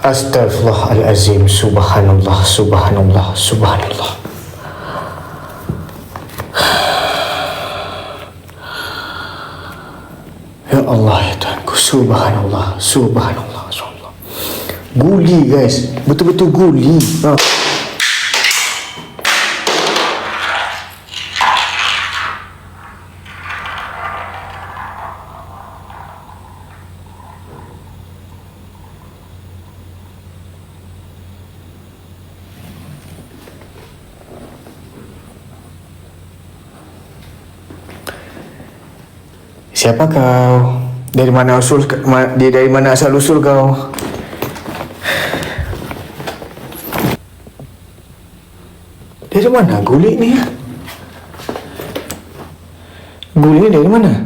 Astaghfirullahalazim. Subhanallah, subhanallah, subhanallah. Ya Allah, ya Tuhanku. Subhanallah, subhanallah, subhanallah. Guli guys, betul-betul guli. Siapa kau? Dari mana asal usul kau? Dari mana gulik ni? Gulik ni dari mana?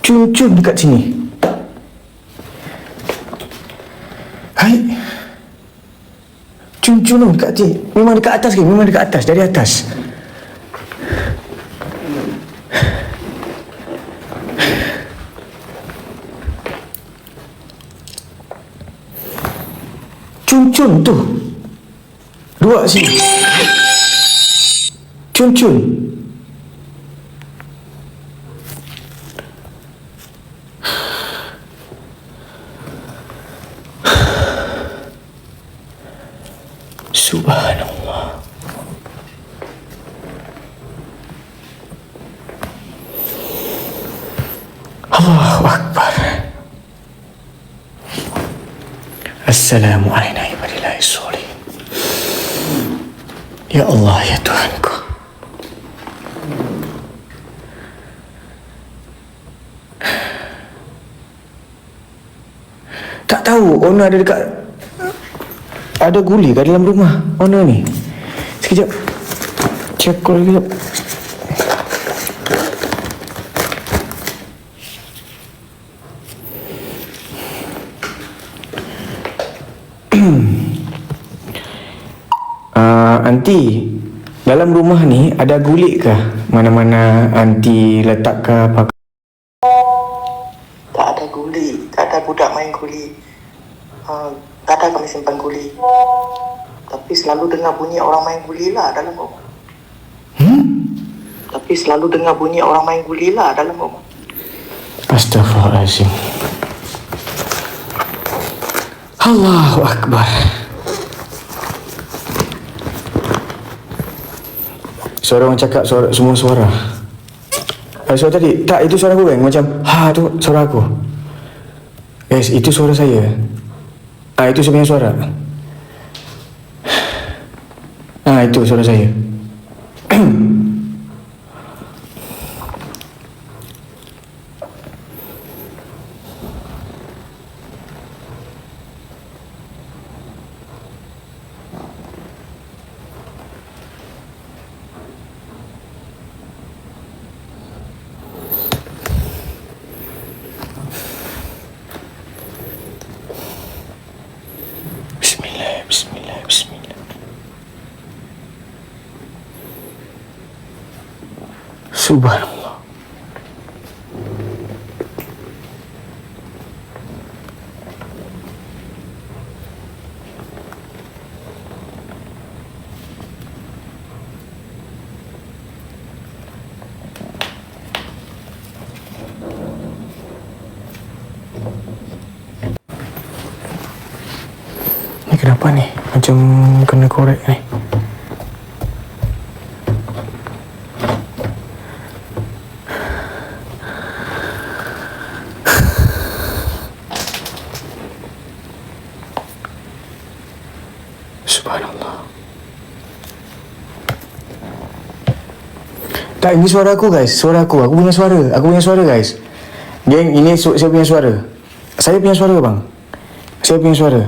Cun-cun dekat sini. Hai. Cun-cun dekat sini. Memang dekat atas ke? Memang dekat atas. Dari atas. Cun-cun tu. Dua sini. Cun-cun. Subhanallah. Allahu Akbar. Assalamualaikum warahmatullahi wabarakatuh. Ya Allah, ya Tuhanku. Tak tahu owner ada dekat. Ada guli kat dalam rumah owner ni. Sekejap. Check call sekejap. Aunty, dalam rumah ni ada gulik kah? Mana-mana aunty letak ke apa? Tak ada guli, tak ada budak main guli. Tak ada kami simpan guli. Tapi selalu dengar bunyi orang main guli lah dalam rumah. Tapi selalu dengar bunyi orang main guli lah dalam rumah. Astaghfirullahaladzim. Allahu Akbar. Suara orang cakap, semua suara. Suara tadi, tak, itu suara aku kan? Macam, tu suara aku. Guys, itu suara saya. Itu sebenarnya suara. Itu suara saya. Bismillah. Subhanallah. Ni kenapa ni? Macam kena korek ni. Subhanallah. Tak, ini suara aku guys. Suara aku. Aku punya suara guys. Geng, ini saya punya suara. Saya punya suara bang. Saya punya suara.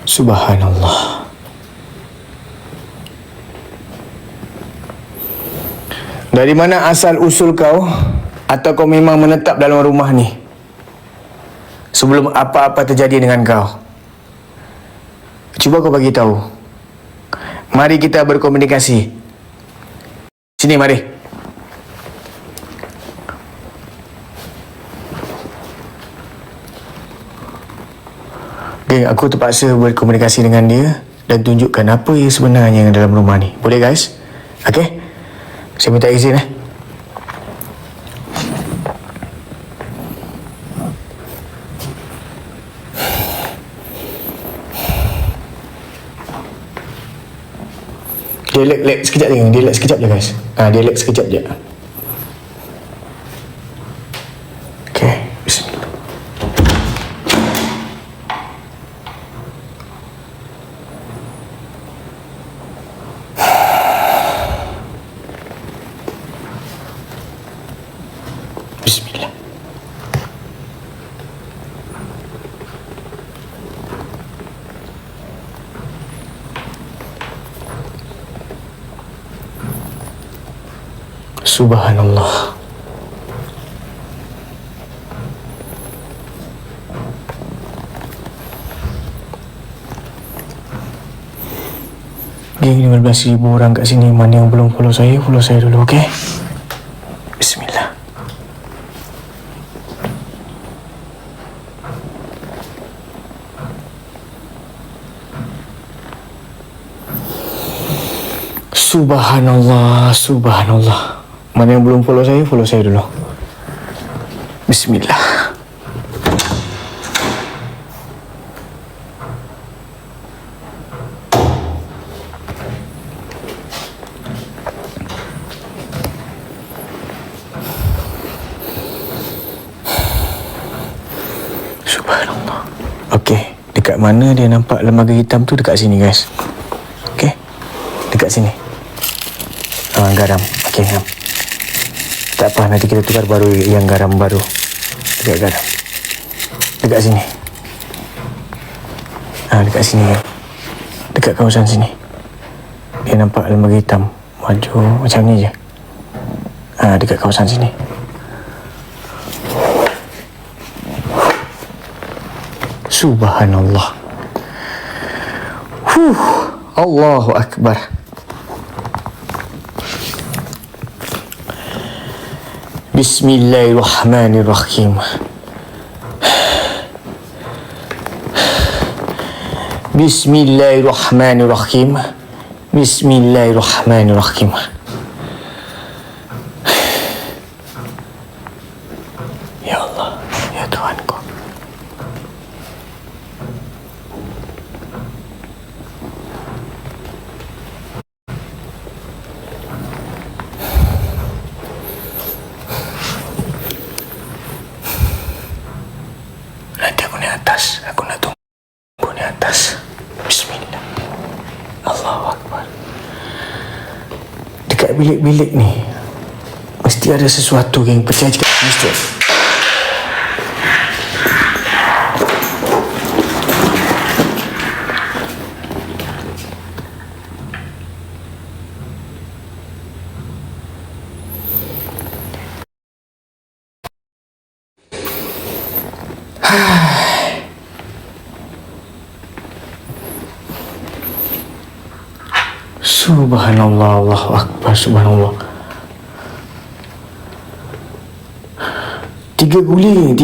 Subhanallah. Dari mana asal usul kau? Atau kau memang menetap dalam rumah ni sebelum apa-apa terjadi dengan kau? Cuba kau bagi tahu. Mari kita berkomunikasi. Sini, mari. Okay, aku terpaksa berkomunikasi dengan dia dan tunjukkan apa yang sebenarnya yang dalam rumah ni. Boleh guys? Okay? Saya minta izin Dia lag sekejap je. Dia lag sekejap je guys. Dia lag sekejap je. Okay, bismillah. Bismillah. Subhanallah. Geng 15,000 orang kat sini. Mana yang belum follow saya dulu, okay? Bismillah. Subhanallah, subhanallah. Mana yang belum follow saya dulu. Bismillah. Subhanallah. Okey, dekat mana dia nampak lembaga hitam tu? Dekat sini guys. Okey. Dekat sini. Garam. Okey, garam. Tak apa, nanti kita tukar baru yang garam baru. Dekat garam. Dekat sini. Dekat sini kan. Dekat kawasan sini. Dia nampak lembaga hitam. Maju macam ni je. Dekat kawasan sini. Subhanallah. Allahu Akbar. Bismillahirrahmanirrahim. Bismillahirrahmanirrahim. Bismillahirrahmanirrahim. Ya Allah, ya Tuhanku. Nanti aku naik atas. Aku nak tunggu naik atas. Bismillah. Allahu Akbar. Dekat bilik-bilik ni mesti ada sesuatu yang percaya cakap mesti. Subhanallah, Allahu Akbar, subhanallah. 3 guli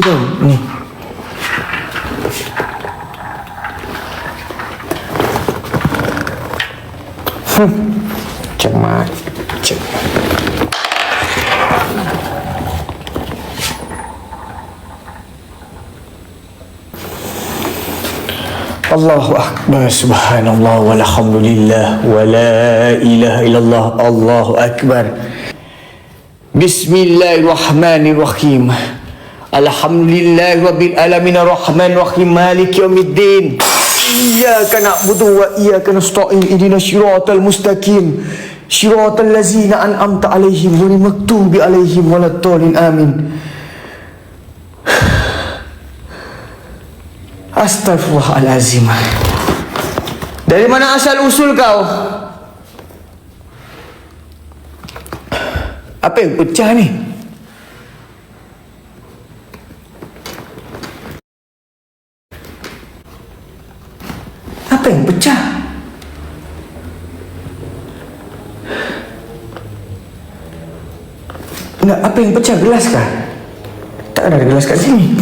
tau ni. Macam. Allahu Akbar, subhanallah, walhamdulillah, wa la ilaha illallah, Allahu Akbar. Bismillahirrahmanirrahim. Alhamdulillah rabbil alamin arrahmanir rahim maliki yaumiddin. Iyyaka na'budu wa iyyaka nasta'in ihdinas siratal mustaqim siratal ladzina an'amta 'alaihim ghairil maghdubi 'alaihim waladdallin amin. Astaghfirullahalazim. Dari mana asal usul kau? Apa yang pecah ni? yang pecah? Enggak, apa yang pecah? Gelas kah? Tak ada gelas kat sini.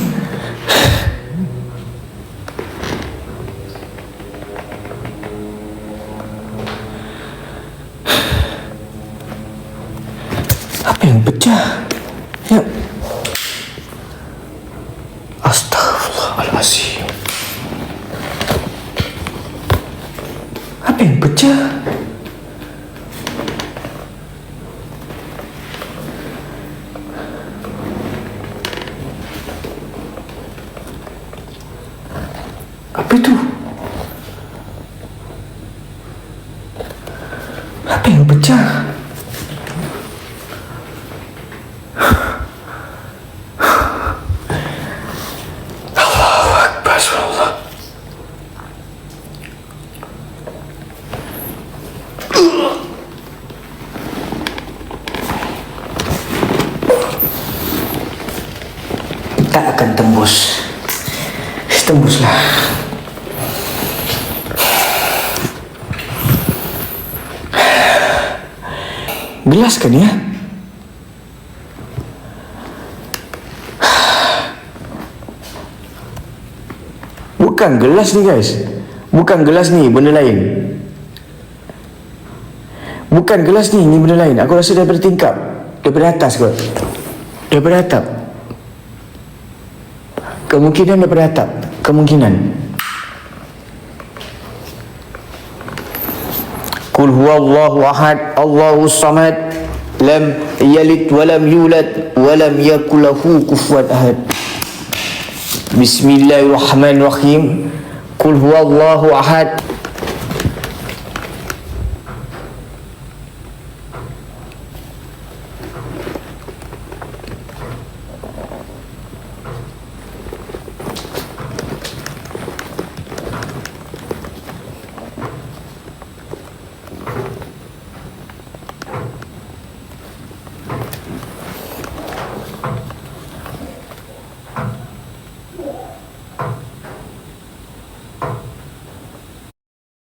Apa yang pecah? Ya. Astaghfirullahaladzim. Apa yang pecah? Apa itu? Apa yang pecah? Allahu Akbar, Allah. Tak akan tembus. Tembuslah. Gelas kan ya? Bukan gelas ni guys. Bukan gelas ni, benda lain. Bukan gelas ni benda lain. Aku rasa daripada tingkap. Daripada atas kot. Daripada atap. Kemungkinan daripada atap. Kemungkinan. Qul huwallahu ahad, Allahus samad, lam yalid walam yulad walam yakul lahu kufuwan ahad. Bismillahirrahmanirrahim. Qul huwallahu ahad,